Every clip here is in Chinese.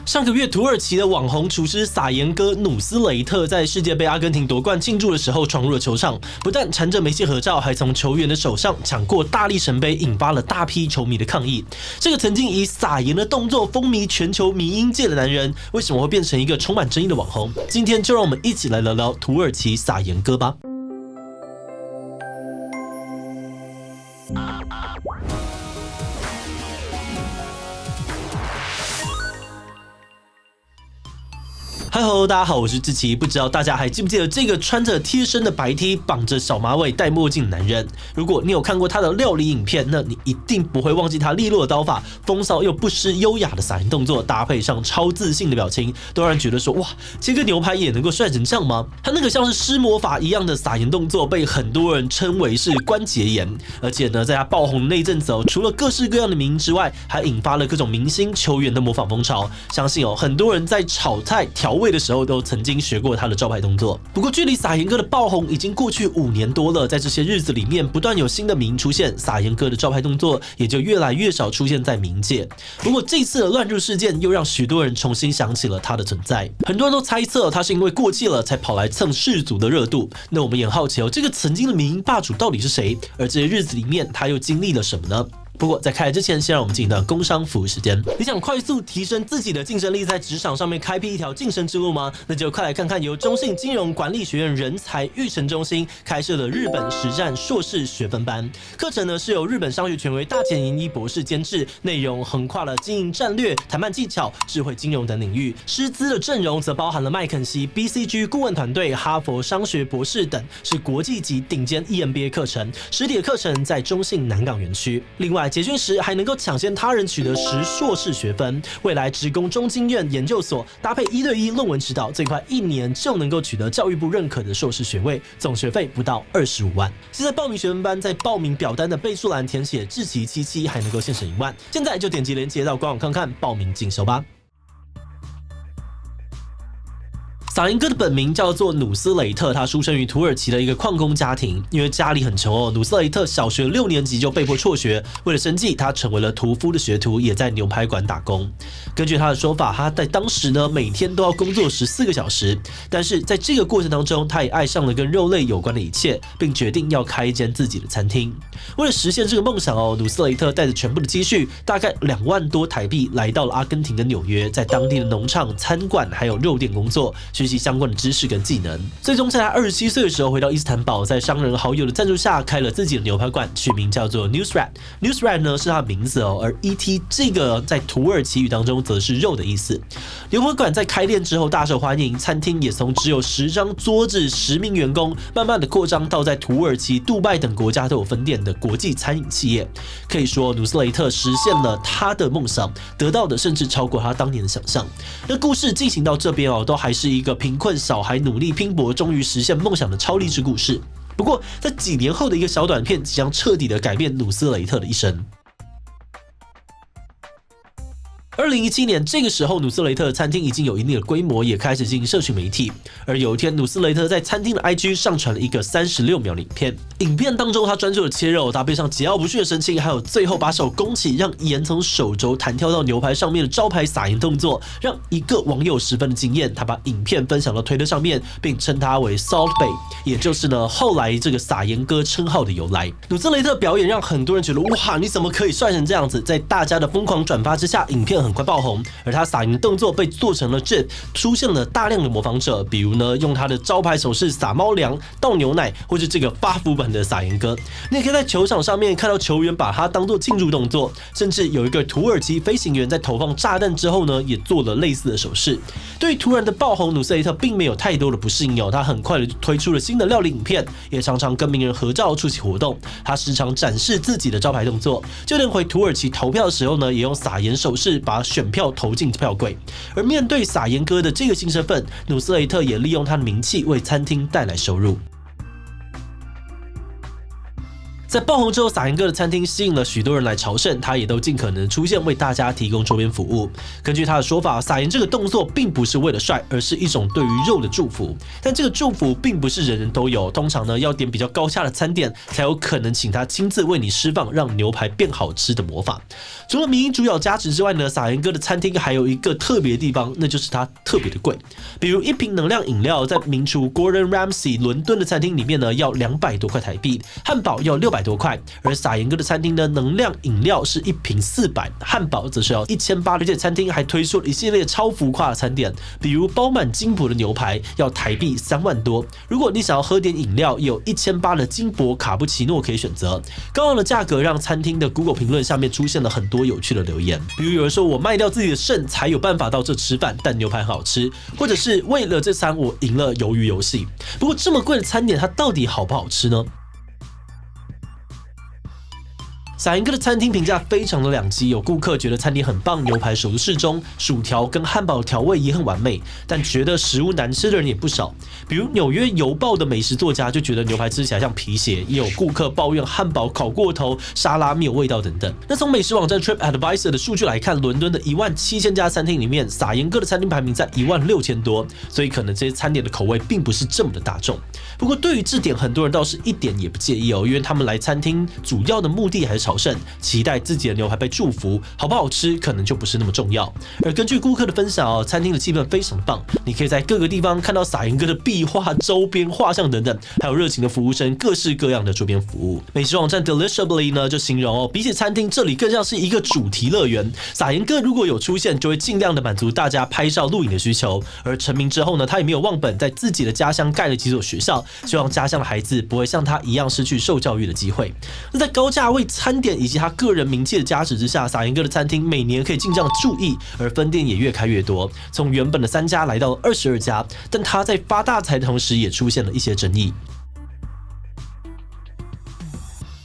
上个月，土耳其的网红厨师撒盐哥努斯雷特在世界杯阿根廷夺冠庆祝的时候闯入了球场，不但缠着梅西合照，还从球员的手上抢过大力神杯，引发了大批球迷的抗议。这个曾经以撒盐的动作风靡全球迷因界的男人，为什么会变成一个充满争议的网红？今天就让我们一起来聊聊土耳其撒盐哥吧。Hello， 大家好，我是志奇。不知道大家还记不记得这个穿着贴身的白 T、绑着小马尾、戴墨镜的男人？如果你有看过他的料理影片，那你一定不会忘记他利落的刀法、风骚又不失优雅的撒盐动作，搭配上超自信的表情，都让人觉得说：哇，切个牛排也能够帅成这样吗？他那个像是施魔法一样的撒盐动作，被很多人称为是关节炎。而且呢，在他爆红的那一阵子除了各式各样的名之外，还引发了各种明星球员的模仿风潮。相信很多人在炒菜调味的时候都曾经学过他的招牌动作。不过距离撒盐哥的爆红已经过去5年多了，在这些日子里面不断有新的名出现，撒盐哥的招牌动作也就越来越少出现在冥界。不过这次的乱入事件又让许多人重新想起了他的存在，很多人都猜测他是因为过气了才跑来蹭世足的热度。那我们也很好奇这个曾经的迷因霸主到底是谁？而这些日子里面他又经历了什么呢？不过在开始之前，先让我们进一段工商服务时间。你想快速提升自己的竞争力，在职场上面开辟一条晋升之路吗？那就快来看看由中信金融管理学院人才育成中心开设的日本实战硕士学分班。课程呢是由日本商学权威大前研一博士监制，内容横跨了经营战略、谈判技巧、智慧金融等领域。师资的阵容则包含了麦肯锡、BCG 顾问团队、哈佛商学博士等，是国际级顶尖 EMBA 课程。实体的课程在中信南港园区。另外结训时还能够抢先他人取得10硕士学分，未来职工中经院研究所搭配1对1论文指导，最快1年就能够取得教育部认可的硕士学位，总学费不到25万。现在报名学分班，在报名表单的备注栏填写志奇77，还能够现省1万。现在就点击连结到官网看看，报名进修吧。撒盐哥的本名叫做努斯雷特，他出生于土耳其的一个矿工家庭。因为家里很穷努斯雷特小学6年级就被迫辍学，为了生计，他成为了屠夫的学徒，也在牛排馆打工。根据他的说法，他在当时呢每天都要工作14个小时，但是在这个过程当中，他也爱上了跟肉类有关的一切，并决定要开一间自己的餐厅。为了实现这个梦想努斯雷特带着全部的积蓄，大概2万多台币，来到了阿根廷的纽约，在当地的农场、餐馆还有肉店工作，学习相关的知识跟技能。最终在他27岁的时候回到伊斯坦堡，在商人好友的赞助下开了自己的牛排馆，取名叫做 Nusret。Nusret 呢是他的名字而 ET 这个在土耳其语当中则是肉的意思。牛排馆在开店之后大受欢迎，餐厅也从只有10张桌子、10名员工，慢慢的扩张到在土耳其、杜拜等国家都有分店的国际餐饮企业。可以说努斯雷特实现了他的梦想，得到的甚至超过他当年的想象。那故事进行到这边都还是一个贫困小孩努力拼搏，终于实现梦想的超励志故事。不过，在几年后的一个小短片，即将彻底的改变努斯雷特的一生。2017年，这个时候努斯雷特的餐厅已经有一定的规模，也开始进行社群媒体。而有一天，努斯雷特在餐厅的 IG 上传了一个36秒的影片。影片当中，他专注的切肉，搭配上桀骜不驯的神情，还有最后把手拱起，让盐从手肘弹跳到牛排上面的招牌撒盐动作，让一个网友十分的惊艳。他把影片分享到推特上面，并称他为 Salt Bae， 也就是呢后来这个撒盐哥称号的由来。努斯雷特表演让很多人觉得哇，你怎么可以帅成这样子？在大家的疯狂转发之下，影片很快爆红，而他撒盐的动作被做成了GIF，出现了大量的模仿者，比如呢用他的招牌手势撒猫粮、倒牛奶，或是这个发福版的撒盐哥。你也可以在球场上面看到球员把它当做庆祝动作，甚至有一个土耳其飞行员在投放炸弹之后呢，也做了类似的手势。对于突然的爆红，努斯雷特并没有太多的不适应他很快的推出了新的料理影片，也常常跟名人合照出席活动。他时常展示自己的招牌动作，就连回土耳其投票的时候呢，也用撒盐手势把选票投进票柜。而面对撒盐哥的这个新身份，努斯雷特也利用他的名气为餐厅带来收入。在爆红之后，撒盐哥的餐厅吸引了许多人来朝圣，他也都尽可能出现为大家提供周边服务。根据他的说法，撒盐这个动作并不是为了帅，而是一种对于肉的祝福。但这个祝福并不是人人都有，通常呢要点比较高价的餐点，才有可能请他亲自为你释放让牛排变好吃的魔法。除了迷因主角加持之外呢，撒盐哥的餐厅还有一个特别的地方，那就是它特别的贵。比如一瓶能量饮料，在名厨 Gordon Ramsay 伦敦的餐厅里面呢，要200多块台币，汉堡要600多块，而撒盐哥的餐厅呢，能量饮料是一瓶400，汉堡则是要1800。这餐厅还推出了一系列超浮夸的餐点，比如包满金箔的牛排要台币3万多。如果你想要喝点饮料，也有1800的金箔卡布奇诺可以选择。高昂的价格让餐厅的 Google 评论下面出现了很多有趣的留言，比如有人说我卖掉自己的肾才有办法到这吃饭，但牛排很好吃，或者是为了这餐我赢了鱿鱼游戏。不过这么贵的餐点，它到底好不好吃呢？撒盐哥的餐厅评价非常的两极，有顾客觉得餐点很棒，牛排熟度适中，薯条跟汉堡调味也很完美，但觉得食物难吃的人也不少。比如纽约邮报的美食作家就觉得牛排吃起来像皮鞋，也有顾客抱怨汉堡烤过头，沙拉没有味道等等。那从美食网站 TripAdvisor 的数据来看，伦敦的17000家餐厅里面，撒盐哥的餐厅排名在16000多，所以可能这些餐点的口味并不是这么的大众。不过对于这点，很多人倒是一点也不介意哦，因为他们来餐厅主要的目的还是朝圣，期待自己的牛排被祝福，好不好吃可能就不是那么重要。而根据顾客的分享哦，餐厅的气氛非常棒，你可以在各个地方看到撒盐哥的壁画、周边画像等等，还有热情的服务生，各式各样的周边服务。美食网站 Delishably 呢就形容哦，比起餐厅，这里更像是一个主题乐园。撒盐哥如果有出现，就会尽量的满足大家拍照录影的需求。而成名之后呢，他也没有忘本，在自己的家乡盖了几所学校，希望家乡的孩子不会像他一样失去受教育的机会。那在高价位餐点以及他个人名气的加持之下，撒盐哥的餐厅每年可以进账数亿，而分店也越开越多，从原本的3家来到了22家。但他在发大财的同时，也出现了一些争议。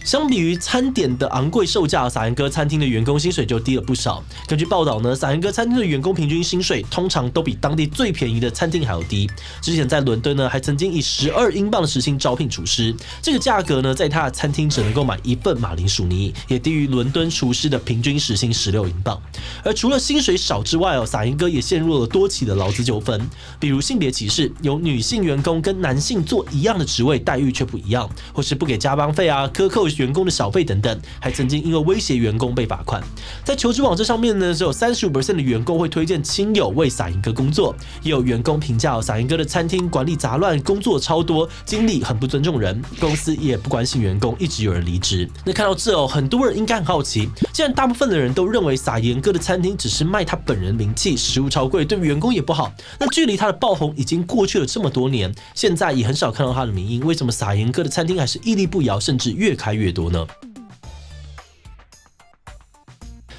相比于餐点的昂贵售价，撒盐哥餐厅的员工薪水就低了不少。根据报道呢，撒盐哥餐厅的员工平均薪水通常都比当地最便宜的餐厅还要低。之前在伦敦呢，还曾经以12英镑的时薪招聘厨师，这个价格呢，在他的餐厅只能够买1份马铃薯泥，也低于伦敦厨师的平均时薪16英镑。而除了薪水少之外撒盐哥也陷入了多起的劳资纠纷，比如性别歧视，有女性员工跟男性做一样的职位，待遇却不一样，或是不给加班费啊，克扣员工的小费等等，还曾经因为威胁员工被罚款。在求职网站上面呢，只有35% 的员工会推荐亲友为撒盐哥工作，也有员工评价撒盐哥的餐厅管理杂乱，工作超多，经理很不尊重人，公司也不关心员工，一直有人离职。那看到这很多人应该很好奇，既然大部分的人都认为撒盐哥的餐厅只是卖他本人名气，食物超贵，对员工也不好，那距离他的爆红已经过去了这么多年，现在也很少看到他的名音，为什么撒盐哥的餐厅还是屹立不摇，甚至越开越多呢？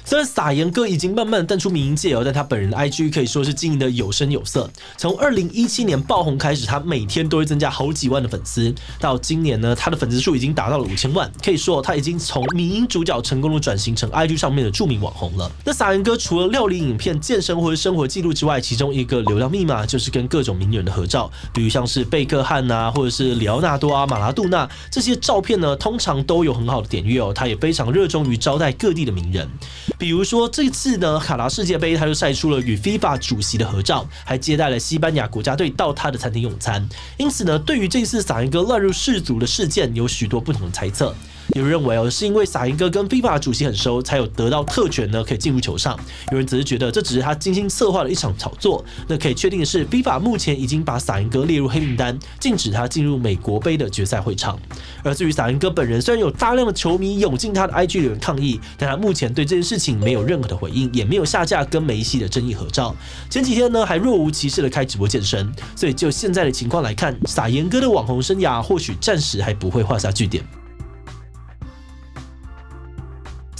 虽然撒盐哥已经慢慢淡出民营界但他本人的 IG 可以说是经营的有声有色。从2017年爆红开始，他每天都会增加好几万的粉丝，到今年呢，他的粉丝数已经达到了5000万，可以说他已经从民营主角成功的转型成 IG 上面的著名网红了。那撒盐哥除了料理影片、健身或者生活记录之外，其中一个流量密码就是跟各种名人的合照，比如像是贝克汉啊，或者是里奥纳多啊、马拉杜纳，这些照片呢，通常都有很好的点阅他也非常热衷于招待各地的名人。比如说这次呢，卡达世界杯他就晒出了与 FIFA 主席的合照，还接待了西班牙国家队到他的餐厅用餐。因此呢，对于这次撒盐哥乱入世足的事件，有许多不同的猜测。有人认为是因为撒盐哥跟 FIFA 主席很熟，才有得到特权呢，可以进入球场。有人则是觉得这只是他精心策划的一场炒作。那可以确定的是 ，FIFA 目前已经把撒盐哥列入黑名单，禁止他进入美国杯的决赛会场。而至于撒盐哥本人，虽然有大量的球迷涌进他的 IG 留言抗议，但他目前对这件事情没有任何的回应，也没有下架跟梅西的争议合照。前几天呢，还若无其事的开直播健身。所以就现在的情况来看，撒盐哥的网红生涯或许暂时还不会画下句点。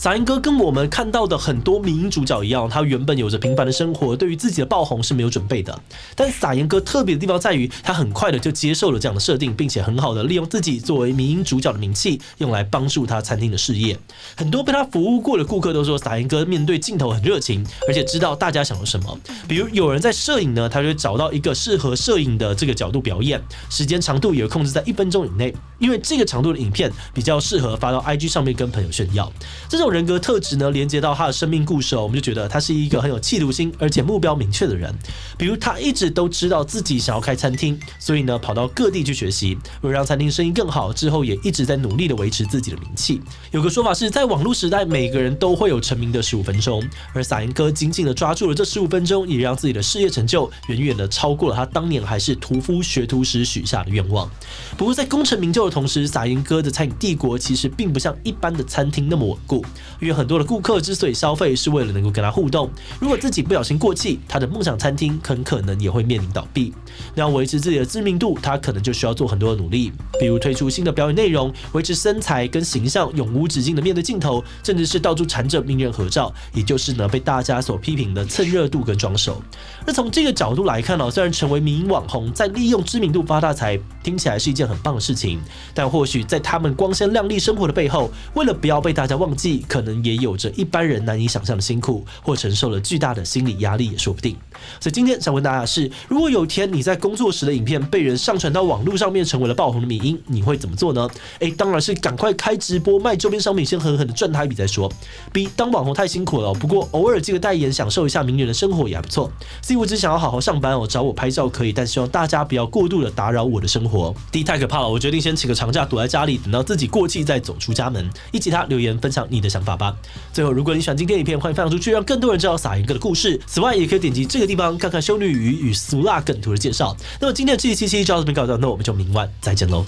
撒盐哥跟我们看到的很多迷因主角一样，他原本有着平凡的生活，对于自己的爆红是没有准备的。但撒盐哥特别的地方在于，他很快的就接受了这样的设定，并且很好的利用自己作为迷因主角的名气，用来帮助他餐厅的事业。很多被他服务过的顾客都说，撒盐哥面对镜头很热情，而且知道大家想要什么。比如有人在摄影呢，他就会找到一个适合摄影的这个角度表演，时间长度也会控制在1分钟以内，因为这个长度的影片比较适合发到 IG 上面跟朋友炫耀。这种人格特质呢，连接到他的生命故事我们就觉得他是一个很有企图心，而且目标明确的人。比如他一直都知道自己想要开餐厅，所以呢跑到各地去学习，为了让餐厅生意更好，之后也一直在努力的维持自己的名气。有个说法是在网络时代，每个人都会有成名的15分钟，而撒盐哥紧紧的抓住了这15分钟，也让自己的事业成就远远的超过了他当年还是屠夫学徒时许下的愿望。不过在功成名就的同时，撒盐哥的餐饮帝国其实并不像一般的餐厅那么稳固，因为很多的顾客之所以消费，是为了能够跟他互动。如果自己不小心过气，他的梦想餐厅很可能也会面临倒闭。那要维持自己的知名度，他可能就需要做很多的努力，比如推出新的表演内容，维持身材跟形象永无止境的面对镜头，甚至是到处缠着名人合照，也就是呢被大家所批评的蹭热度跟装熟。那从这个角度来看虽然成为民营网红，在利用知名度发大财，听起来是一件很棒的事情，但或许在他们光鲜亮丽生活的背后，为了不要被大家忘记，可能也有着一般人难以想象的辛苦，或承受了巨大的心理压力也说不定。所以今天想问大家的是，如果有一天你在工作时的影片被人上传到网络上面，成为了爆红的迷因，你会怎么做呢？当然是赶快开直播卖周边商品，先狠狠的赚他一笔再说。B 当网红太辛苦了，不过偶尔接个代言，享受一下名人的生活也还不错。C 我只想要好好上班找我拍照可以，但希望大家不要过度的打扰我的生活。D 太可怕了，我决定先请个长假躲在家里，等到自己过气再走出家门。一起他留言分享你的想法吧。最后，如果你喜欢今天的影片，欢迎分享出去，让更多人知道撒盐哥的故事。此外，也可以点击这个地方看看修女鱼与俗辣梗图的介绍。那么今天的这一期就到这边告一段落，那我们就明晚再见喽。